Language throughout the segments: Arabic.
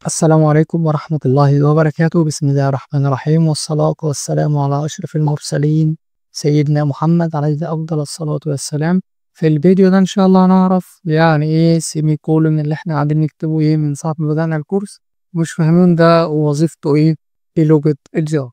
السلام عليكم ورحمة الله وبركاته. بسم الله الرحمن الرحيم، والصلاة والسلام على أشرف المرسلين سيدنا محمد عليه أفضل الصلاة والسلام. في الفيديو ده إن شاء الله هنعرف يعني إيه سيمي كولون اللي إحنا قاعدين نكتبه إيه من ساعة ما بدأنا الكورس، مش فاهمين ده ووظيفته إيه في لغة الجافا.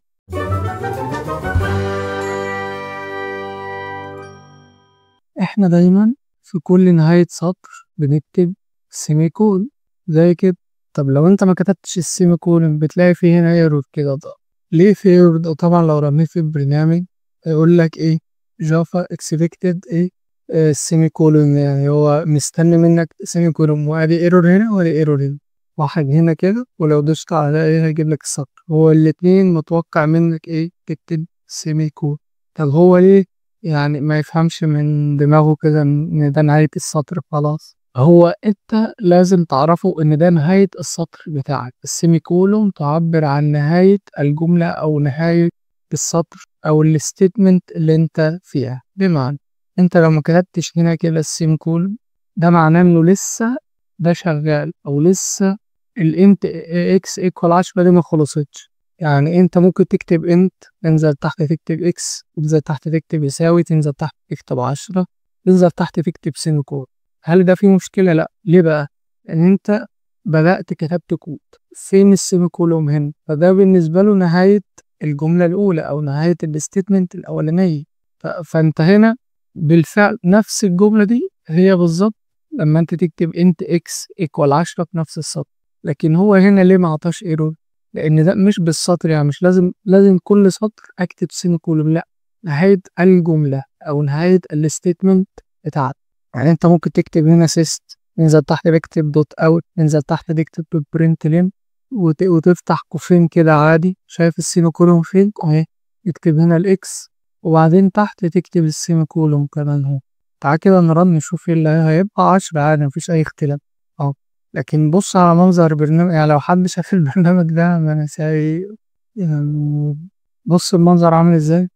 إحنا دايما في كل نهاية سطر بنكتب سيمي كول زي كده. طب لو انت ما كتبتش السيمي كولن بتلاقي فيه هنا ايرور كده. ده ليه في ايرور ده؟ طبعا لو رميت في البرنامج هيقول لك ايه جافا اكسبكتد ايه السيمي كولن، يعني هو مستني منك سيمي كولن، وادي ايرور هنا وادي ايرور هنا، واحد هنا كده، ولو دوست على ايه هيجيب لك السطر. هو الاتنين متوقع منك ايه تكتب سيمي كولن. طب هو ليه يعني ما يفهمش من دماغه كده ان ده نهاية السطر خلاص؟ هو انت لازم تعرفه ان ده نهاية السطر بتاعك. السيمي كولون تعبر عن نهاية الجملة او نهاية السطر او الستيتمنت اللي انت فيها. بمعنى انت لو ما كتبتش هنا كده السيمي كولون، ده معناه انه لسه ده شغال، او لسه الانت اكس ايكوال 10 دي ما خلصتش. يعني انت ممكن تكتب انت، تنزل تحت تكتب اكس، تنزل تحت تكتب يساوي، تنزل تحت تكتب 10، تنزل تحت تكتب سيمي كولون. هل ده فيه مشكلة؟ لا. ليه بقى؟ ان انت بدأت كتبت كود، فين السيمي كولوم هنا؟ فده بالنسبة له نهاية الجملة الأولى أو نهاية الستيتمنت الأولانية. فأنت هنا بالفعل نفس الجملة دي هي بالظبط لما أنت تكتب انت اكس ايكوال 10 في نفس السطر. لكن هو هنا ليه ما عطاش ايرور؟ لأن ده مش بالسطر، يعني مش لازم كل سطر أكتب سيمي كولوم، لا، نهاية الجملة أو نهاية الستيتمنت بتاعتك. يعني انت ممكن تكتب هنا سيست، ننزل تحت تكتب دوت اوت، ننزل تحت تكتب برنت لين، وتفتح قوسين كده عادي. شايف السيمي كولوم فين اهي؟ تكتب هنا الاكس، وبعدين تحت تكتب السيمي كولوم كمان اهو. تعال كده نرن نشوف ايه اللي هيبقى 10 عادي، مفيش اي اختلاف اهو. لكن بص على منظر البرنامج، يعني لو حد شاف البرنامج ده ما نساي يعني، بص المنظر عامل ازاي.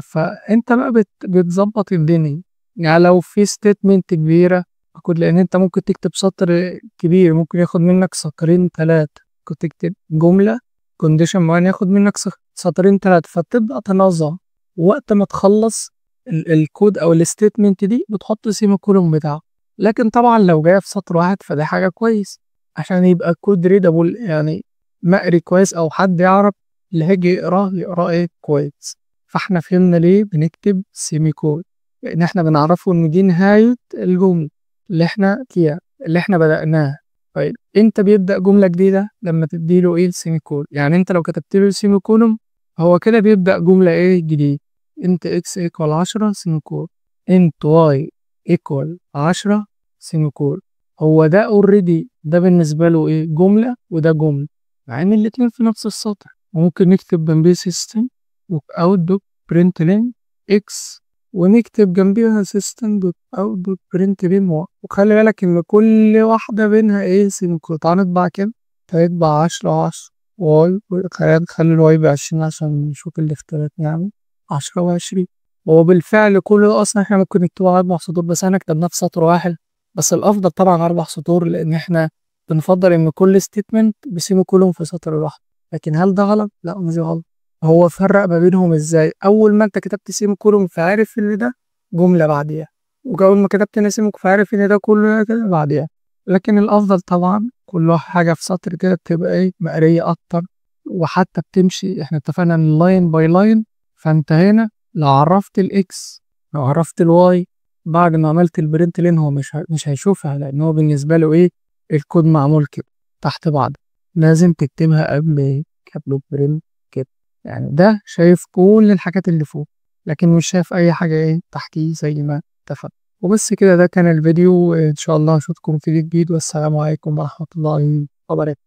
فانت بقى بتظبط الدنيا. يعني لو في ستيتمنت كبيرة، لأن أنت ممكن تكتب سطر كبير ممكن ياخد منك سطرين تلاتة. كنت تكتب جملة كونديشن معين ياخد منك سطرين تلاتة، فتبدأ تنظم. وقت ما تخلص الكود أو الستيتمنت دي بتحط سيمي كولوم بتاعه. لكن طبعا لو جاية في سطر واحد فده حاجة كويس عشان يبقى الكود ريدابل، يعني مقري كويس، أو حد يعرف اللي هيجي يقراه إيه كويس. فاحنا فهمنا ليه بنكتب سيمي كولوم، لان احنا بنعرفه ان دي نهاية الجملة اللي احنا فيها، اللي احنا بدأناها. طيب انت بيبدأ جملة جديدة لما تديله ايه السيمي كولوم. يعني انت لو كتبت له السيمي كولوم هو كده بيبدأ جملة ايه جديدة. انت اكس ايكوال 10 سيمي كولوم، انت واي ايكوال 10 سيمي كولوم. هو ده اوريدي، ده بالنسبة له ايه جملة، وده جملة، مع ان الاتنين في نفس السطر. ممكن نكتب جنبيه سيستم اوت دوت برنت لين اكس، ونكتب جنبيها سيستم دوت اوت دوت برنت لين واي. وخلي بالك ان كل واحدة بينها ايه سيميكولون. تعال نطبع كام؟ هيطبع 10 10 واي، خلينا نخلي الواي ب20 عشان نشوف الاختلاف. يعني 10 و20. هو بالفعل كل ده اصلا احنا ممكن نكتبه 4 سطور، بس احنا كتبناه في سطر واحد. بس الافضل طبعا 4 سطور، لان احنا بنفضل ان كل ستيتمنت بسيميكولون في سطر واحد. لكن هل ده غلط؟ لا، مش غلط. هو فرق ما بينهم ازاي؟ اول ما انت كتبت سيمي كولوم فعارف ان ده جمله بعديها، واول ما كتبت هنا سيمي فعارف ان ده كله كده بعديها. لكن الافضل طبعا كل حاجه في سطر كده بتبقى ايه مقريه اكتر، وحتى بتمشي. احنا اتفقنا ان لاين باي لاين. فانت هنا لو عرفت الاكس، لو عرفت الواي بعد ما عملت البرنت لين، هو مش هيشوفها، لان هو بالنسبه له ايه الكود معمول كده تحت بعض. لازم تكتبها قبل ايه، قبل برنت كده. يعني ده شايف كل الحاجات اللي فوق، لكن مش شايف اي حاجة ايه تحتيه زي ما اتفق. وبس كده، ده كان الفيديو. ان شاء الله اشوفكم في فيديو جديد، والسلام عليكم ورحمة الله وبركاته.